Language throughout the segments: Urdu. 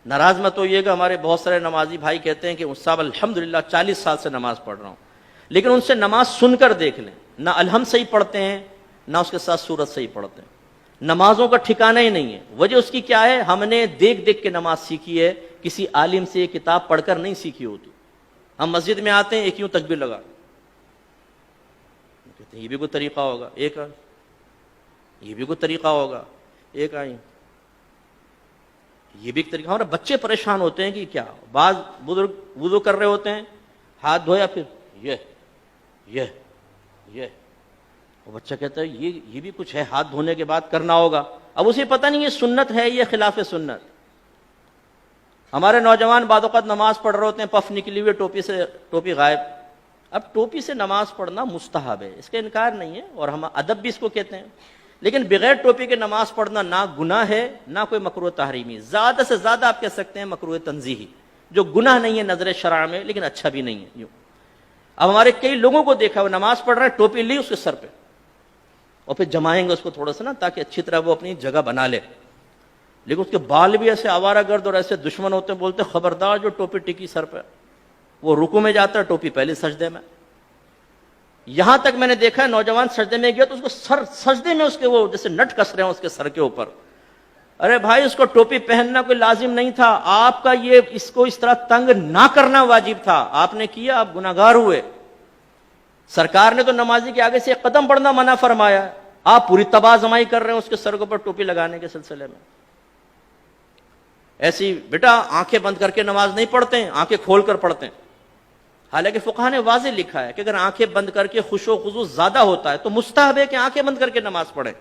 ناراض مت ہوئیے گا، ہمارے بہت سارے نمازی بھائی کہتے ہیں کہ صاحب الحمدللہ 40 سال سے نماز پڑھ رہا ہوں، لیکن ان سے نماز سن کر دیکھ لیں، نہ الحمد صحیح پڑھتے ہیں نہ اس کے ساتھ سورت صحیح پڑھتے ہیں، نمازوں کا ٹھکانہ ہی نہیں ہے۔ وجہ اس کی کیا ہے؟ ہم نے دیکھ دیکھ کے نماز سیکھی ہے، کسی عالم سے کتاب پڑھ کر نہیں سیکھی ہوتی۔ ہم مسجد میں آتے ہیں، ایک یوں تکبیر لگا، کہتے ہیں یہ بھی کوئی طریقہ ہوگا، ایک آئی، یہ بھی کوئی طریقہ ہوگا، ایک آئی، یہ بھی ایک طریقہ۔ ہمارے بچے پریشان ہوتے ہیں کہ کیا، بعض بزرگ وضو کر رہے ہوتے ہیں، ہاتھ دھویا، پھر یہ وہ بچہ کہتا ہے یہ بھی کچھ ہے، ہاتھ دھونے کے بعد کرنا ہوگا۔ اب اسے پتہ نہیں یہ سنت ہے یہ خلاف سنت۔ ہمارے نوجوان بعض اوقات نماز پڑھ رہے ہوتے ہیں، پف نکلی ہوئی، ٹوپی غائب۔ اب ٹوپی سے نماز پڑھنا مستحب ہے، اس کا انکار نہیں ہے، اور ہم ادب بھی اس کو کہتے ہیں، لیکن بغیر ٹوپی کے نماز پڑھنا نہ گناہ ہے نہ کوئی مکروہ تحریمی، زیادہ سے زیادہ آپ کہہ سکتے ہیں مکروہ تنزیہی، جو گناہ نہیں ہے نظر شرع میں لیکن اچھا بھی نہیں ہے۔ یوں اب ہمارے کئی لوگوں کو دیکھا وہ نماز پڑھ رہے ہیں، ٹوپی لی اس کے سر پہ، اور پھر جمائیں گے اس کو تھوڑا سا نا تاکہ اچھی طرح وہ اپنی جگہ بنا لے، لیکن اس کے بال بھی ایسے آوارہ گرد اور ایسے دشمن ہوتے ہیں، بولتے ہیں خبردار جو ٹوپی ٹکی سر پہ، وہ رکوع میں جاتا ہے ٹوپی پہلے سجدے میں۔ یہاں تک میں نے دیکھا ہے نوجوان سجدے میں گیا تو اس کو سجدے میں اس کے وہ جیسے نٹ کس رہے ہیں اس کے سر کے اوپر۔ ارے بھائی اس کو ٹوپی پہننا کوئی لازم نہیں تھا، آپ کا یہ اس کو اس طرح تنگ نہ کرنا واجب تھا، آپ نے کیا، آپ گناہگار ہوئے۔ سرکار نے تو نمازی کے آگے سے ایک قدم بڑھنا منع فرمایا، آپ پوری تباہ زمائی کر رہے ہیں اس کے سر کے اوپر ٹوپی لگانے کے سلسلے میں۔ ایسی بیٹا آنکھیں بند کر کے نماز نہیں پڑھتے ہیں، آنکھیں کھول کر پڑھتے ہیں۔ حالانکہ فقہ نے واضح لکھا ہے کہ اگر آنکھیں بند کر کے خشوع و خضوع زیادہ ہوتا ہے تو مستحب ہے کہ آنکھیں بند کر کے نماز پڑھیں،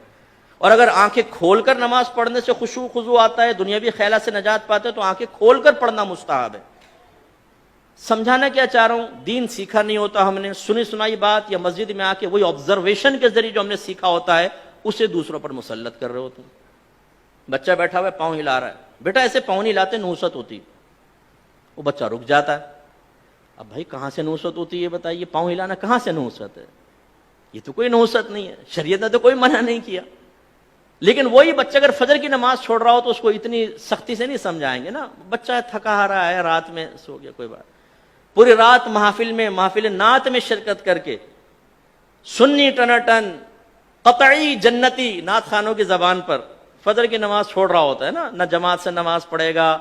اور اگر آنکھیں کھول کر نماز پڑھنے سے خشوع و خضوع آتا ہے، دنیاوی خیالات سے نجات پاتے ہیں، تو آنکھیں کھول کر پڑھنا مستحب ہے۔ سمجھانا کیا چاہ رہا ہوں، دین سیکھا نہیں ہوتا ہم نے، سنی سنائی بات یا مسجد میں آ کے وہی آبزرویشن کے ذریعے جو ہم نے سیکھا ہوتا ہے اسے دوسروں پر مسلط کر رہے ہوتے ہیں۔ بچہ بیٹھا ہوا ہے، پاؤں ہلا رہا ہے، بیٹا ایسے پاؤں نہیں ہلاتے، نحوست ہوتی، وہ بچہ رک جاتا ہے۔ اب بھائی کہاں سے نحوست ہوتی ہے یہ بتائیے، پاؤں ہلانا کہاں سے نحوست ہے؟ یہ تو کوئی نحوست نہیں ہے، شریعت نے تو کوئی منع نہیں کیا۔ لیکن وہی بچہ اگر فجر کی نماز چھوڑ رہا ہو تو اس کو اتنی سختی سے نہیں سمجھائیں گے نا، بچہ تھکا آ رہا ہے، رات میں سو گیا، کوئی بات، پوری رات محفل نعت میں شرکت کر کے سنی ٹناٹن قطعی جنتی نعت خانوں کی زبان پر فجر کی نماز چھوڑ رہا ہوتا ہے نا، نہ جماعت سے نماز پڑھے گا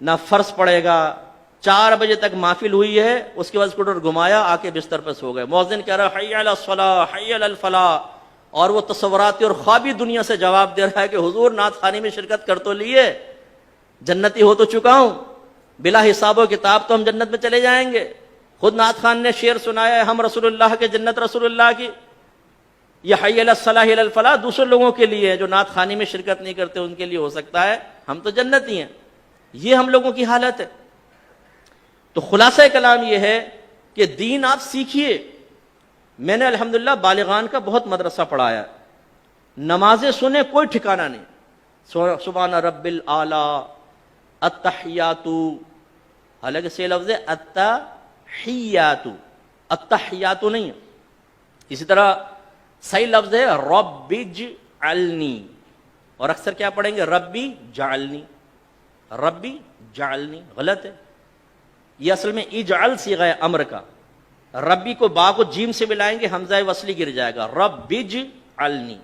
نہ فرض پڑھے گا، 4 بجے تک محفل ہوئی ہے، اس کے بعد اسکوٹر گھمایا، آ کے بستر پر سو گئے، مؤذن کہہ رہا ہے حی علی الصلاۃ حی علی الفلاح، اور وہ تصوراتی اور خوابی دنیا سے جواب دے رہا ہے کہ حضور نعت خوانی میں شرکت کر تو لیے، جنتی ہو تو چکا ہوں، بلا حساب و کتاب تو ہم جنت میں چلے جائیں گے۔ خود نعت خان نے شعر سنایا ہے، ہم رسول اللہ کے جنت رسول اللہ کی، یہ حی علی الصلاح علی الفلاح دوسرے لوگوں کے لیے ہے، جو نعت خوانی میں شرکت نہیں کرتے ان کے لیے ہو سکتا ہے، ہم تو جنتی ہیں۔ یہ ہم لوگوں کی حالت ہے۔ تو خلاصہ کلام یہ ہے کہ دین آپ سیکھیے۔ میں نے الحمدللہ بالغان کا بہت مدرسہ پڑھایا، نمازیں سنیں کوئی ٹھکانہ نہیں، سبحان رب الاعلی، التحیات، حالانکہ سے لفظ ہے التحیات، التحیات نہیں ہے۔ اسی طرح صحیح لفظ ہے رب اجعلنی، اور اکثر کیا پڑھیں گے ربی جعلنی، ربی جعلنی، غلط ہے۔ یہ اصل میں اجعل صیغہ امر کا، ربی کو با کو جیم سے ملائیں گے حمزہ وصلی گر جائے گا، رب اجعلنی،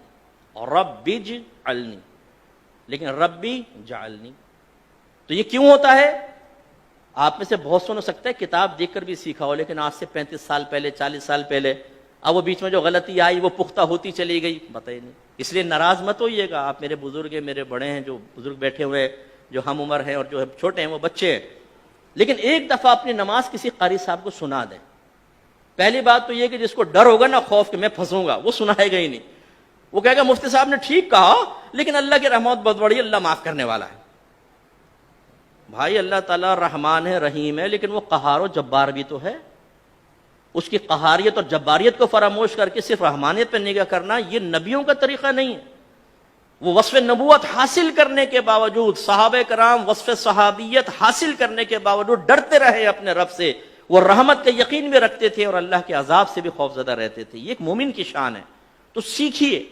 رب اجعلنی، لیکن ربی جعلنی۔ تو یہ کیوں ہوتا ہے؟ آپ میں سے بہت سن ہو سکتا ہے کتاب دیکھ کر بھی سیکھا ہو، لیکن آج سے 35 سال پہلے 40 سال پہلے، اب وہ بیچ میں جو غلطی آئی وہ پختہ ہوتی چلی گئی، بتائیے نہیں۔ اس لیے ناراض مت ہوئیے گا، آپ میرے بزرگ ہیں، میرے بڑے ہیں، جو بزرگ بیٹھے ہوئے جو ہم عمر ہیں اور جو چھوٹے ہیں وہ بچے ہیں، لیکن ایک دفعہ اپنی نماز کسی قاری صاحب کو سنا دیں۔ پہلی بات تو یہ کہ جس کو ڈر ہوگا نا خوف کہ میں پھنسوں گا، وہ سنائے گا ہی نہیں، وہ کہے گا مفتی صاحب نے ٹھیک کہا لیکن اللہ کی رحمت بہت بڑی ہے، اللہ معاف کرنے والا ہے۔ بھائی اللہ تعالیٰ رحمان ہے، رحیم ہے، لیکن وہ قہار و جبار بھی تو ہے۔ اس کی قہاریت اور جباریت کو فراموش کر کے صرف رحمانیت پہ نگاہ کرنا یہ نبیوں کا طریقہ نہیں ہے۔ وہ وصف نبوت حاصل کرنے کے باوجود، صحابہ کرام وصف صحابیت حاصل کرنے کے باوجود ڈرتے رہے اپنے رب سے، وہ رحمت کا یقین بھی رکھتے تھے اور اللہ کے عذاب سے بھی خوفزدہ رہتے تھے۔ یہ ایک مومن کی شان ہے۔ تو سیکھیے،